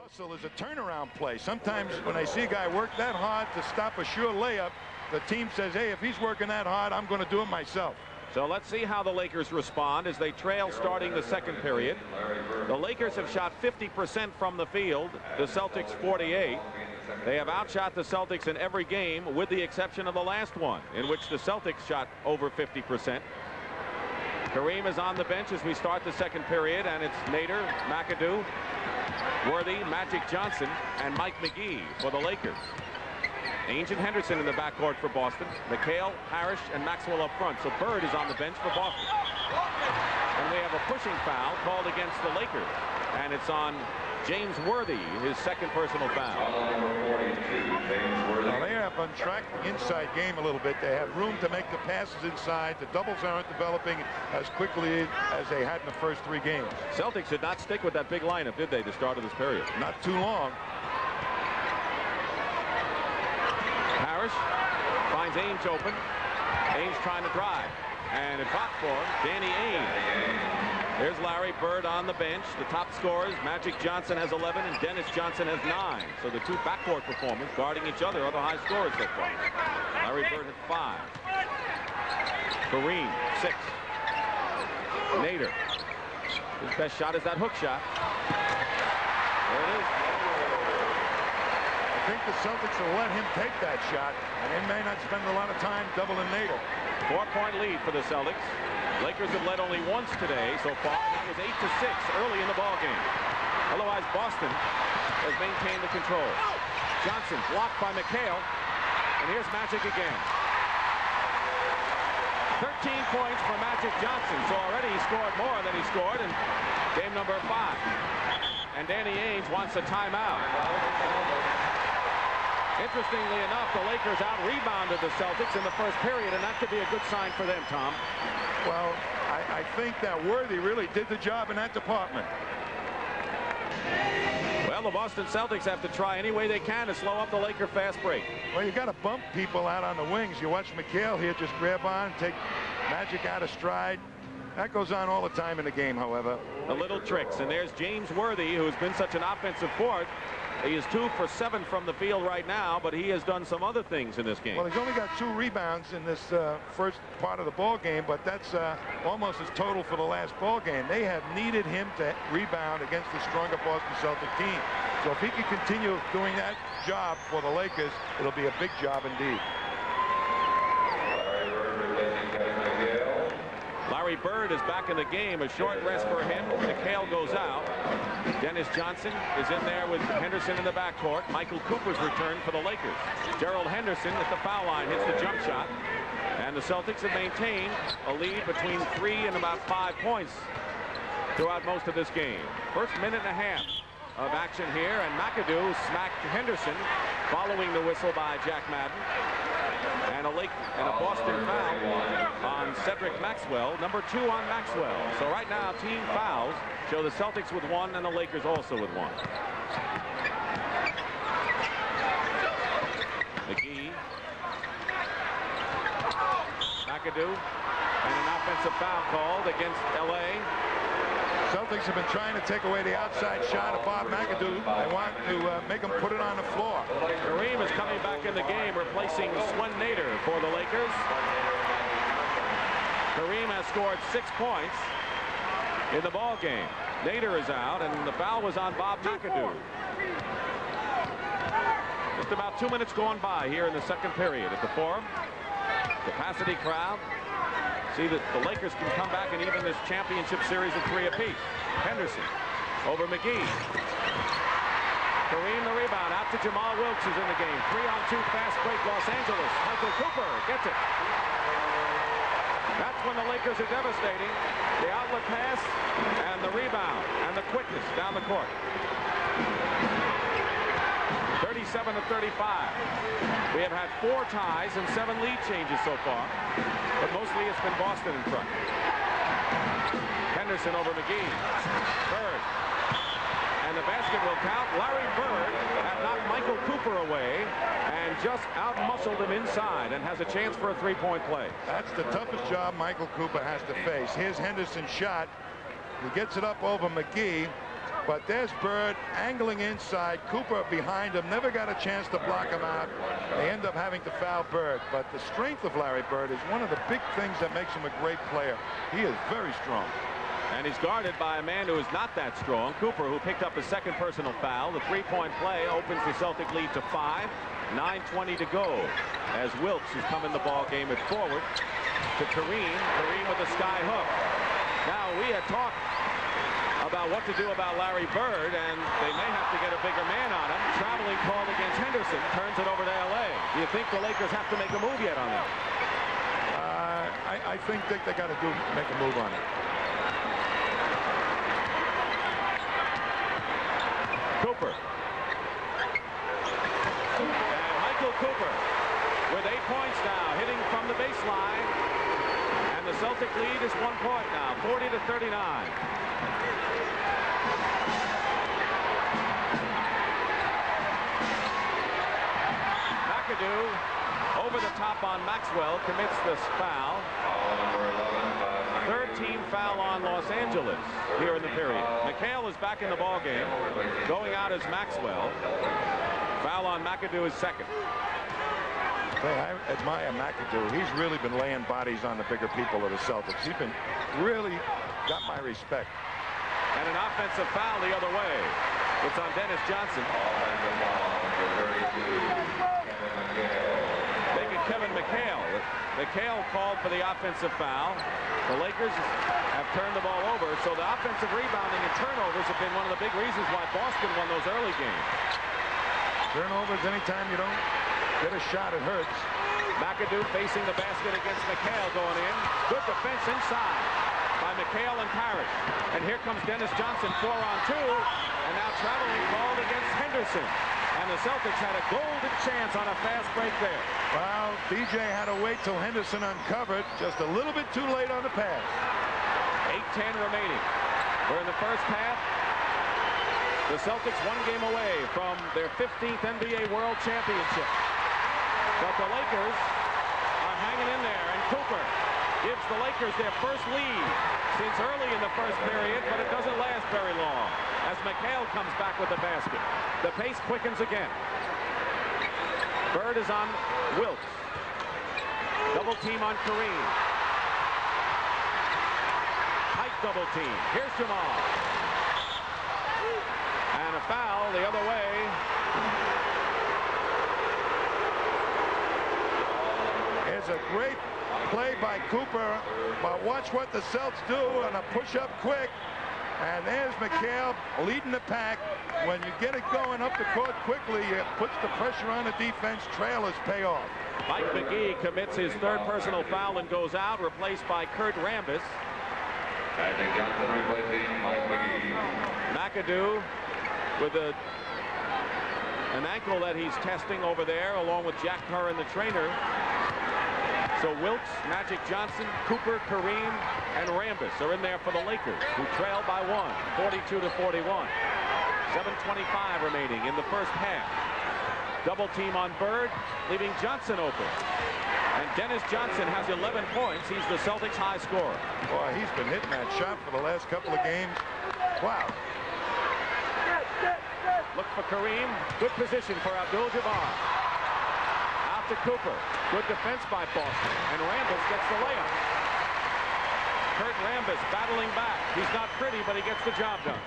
Hustle is a turnaround play. Sometimes when I see a guy work that hard to stop a sure layup, the team says, hey, if he's working that hard, I'm going to do it myself. So let's see how the Lakers respond as they trail starting the second period. The Lakers have shot 50% from the field, the Celtics 48. They have outshot the Celtics in every game with the exception of the last one, in which the Celtics shot over 50%. Kareem is on the bench as we start the second period, and it's Nader, McAdoo, Worthy, Magic Johnson, and Mike McGee for the Lakers. Ainge and Henderson in the backcourt for Boston. McHale, Parrish, and Maxwell up front. So Bird is on the bench for Boston. And we have a pushing foul called against the Lakers. And it's on James Worthy, his second personal foul. Well, they have untracked the inside game a little bit. They have room to make the passes inside. The doubles aren't developing as quickly as they had in the first 3 games. Celtics did not stick with that big lineup, did they, the start of this period? Not too long. Parrish finds Ainge open. Ainge trying to drive. And it dropped for him. Danny Ainge. There's Larry Bird on the bench. The top scorers, Magic Johnson has 11 and Dennis Johnson has 9. So the 2 backcourt performers guarding each other are the high scorers so far. Larry Bird had 5. Kareem, 6. Nader. His best shot is that hook shot. There it is. I think the Celtics will let him take that shot, and they may not spend a lot of time doubling Nader. 4-point lead for the Celtics. Lakers have led only once today so far. It was 8-6 early in the ball game. Otherwise, Boston has maintained the control. Johnson blocked by McHale, and here's Magic again. 13 points for Magic Johnson, so already he scored more than he scored in game number 5. And Danny Ainge wants a timeout. Interestingly enough, the Lakers out-rebounded the Celtics in the first period, and that could be a good sign for them, Tom. Well, I think that Worthy really did the job in that department. Well, the Boston Celtics have to try any way they can to slow up the Laker fast break. Well, you got to bump people out on the wings. You watch McHale here just grab on, take Magic out of stride. That goes on all the time in the game, however. The little tricks, and there's James Worthy, who's been such an offensive force. He is 2 for 7 from the field right now, but he has done some other things in this game. Well, he's only got 2 rebounds in this first part of the ball game, but that's almost his total for the last ball game. They have needed him to rebound against the stronger Boston Celtic team. So if he can continue doing that job for the Lakers, it'll be a big job indeed. Larry Bird is back in the game. A short rest for him. McHale goes out. Dennis Johnson is in there with Henderson in the backcourt. Michael Cooper's return for the Lakers. Gerald Henderson at the foul line hits the jump shot. And the Celtics have maintained a lead between 3 and about 5 points throughout most of this game. First minute and a half of action here, and McAdoo smacked Henderson following the whistle by Jack Madden. And a Boston foul on Cedric Maxwell, number 2 on Maxwell. So right now, team fouls show the Celtics with 1 and the Lakers also with 1. McGee. McAdoo. And an offensive foul called against L.A. Celtics have been trying to take away the outside shot of Bob McAdoo. They want to make him put it on the floor. Kareem is coming back in the game, replacing Swen Nader for the Lakers. Kareem has scored 6 points in the ball game. Nader is out, and the foul was on Bob McAdoo. Just about 2 minutes going by here in the second period at the Forum. Capacity crowd. See that the Lakers can come back and even this championship series at 3 apiece. Henderson over McGee. Kareem the rebound out to Jamal Wilkes is in the game. 3-on-2 fast break Los Angeles. Michael Cooper gets it. That's when the Lakers are devastating. The outlet pass and the rebound and the quickness down the court. 37-35. We have had 4 ties and 7 lead changes so far, but mostly it's been Boston in front. Henderson over McGee. Bird. And the basket will count. Larry Bird had knocked Michael Cooper away and just out-muscled him inside and has a chance for a 3-point play. That's the toughest job Michael Cooper has to face. Here's Henderson's shot. He gets it up over McGee. But there's Bird angling inside. Cooper behind him, never got a chance to block him out. They end up having to foul Bird. But the strength of Larry Bird is one of the big things that makes him a great player. He is very strong. And he's guarded by a man who is not that strong, Cooper, who picked up his second personal foul. The three-point play opens the Celtic lead to 5. 9:20 to go as Wilkes has come in the ball game at forward to Kareem. Kareem with a sky hook. Now, we had talked about what to do about Larry Bird, and they may have to get a bigger man on him. Traveling call against Henderson. Turns it over to L.A. Do you think the Lakers have to make a move yet on that? I think they got to make a move on it. Cooper. And Michael Cooper with 8 points now, hitting from the baseline. And the Celtic lead is 1 point now, 40-39. McAdoo over the top on Maxwell, commits this foul. Third team foul on Los Angeles here in the period. McHale is back in the ball game. Going out is Maxwell. Foul on McAdoo is second. Hey, I admire McAdoo. He's really been laying bodies on the bigger people of the Celtics. He's been really got my respect. And an offensive foul the other way. It's on Dennis Johnson. Making Kevin McHale. McHale called for the offensive foul. The Lakers have turned the ball over, so the offensive rebounding and turnovers have been one of the big reasons why Boston won those early games. Turnovers, anytime you don't get a shot, it hurts. McAdoo facing the basket against McHale going in. Good defense inside by McHale and Parrish. And here comes Dennis Johnson, 4-on-2. And now traveling called against Henderson. And the Celtics had a golden chance on a fast break there. Well, DJ had to wait till Henderson uncovered. Just a little bit too late on the pass. 8:10 remaining. We're in the first half. The Celtics 1 game away from their 15th NBA World Championship. But the Lakers are hanging in there, and Cooper gives the Lakers their first lead since early in the first period, but it doesn't last very long as McHale comes back with the basket. The pace quickens again. Bird is on Wilkes. Double team on Kareem. Tight double team. Here's Jamal. And a foul the other way. It's a great play by Cooper, but watch what the Celts do on a push-up quick. And there's McHale leading the pack. When you get it going up the court quickly, it puts the pressure on the defense. Trailers pay off. Mike McGee commits his third personal foul and goes out, replaced by Kurt Rambis. Cedric Johnson replacing Mike McGee. McAdoo with an ankle that he's testing over there, along with Jack Carr and the trainer. So Wilkes, Magic Johnson, Cooper, Kareem, and Rambis are in there for the Lakers, who trail by 1, 42-41. 7:25 remaining in the first half. Double team on Bird, leaving Johnson open. And Dennis Johnson has 11 points. He's the Celtics' high scorer. Boy, he's been hitting that shot for the last couple of games. Wow. Look for Kareem. Good position for Abdul-Jabbar. Out to Cooper. Good defense by Boston. And Rambis gets the layup. Kurt Rambis battling back. He's not pretty, but he gets the job done.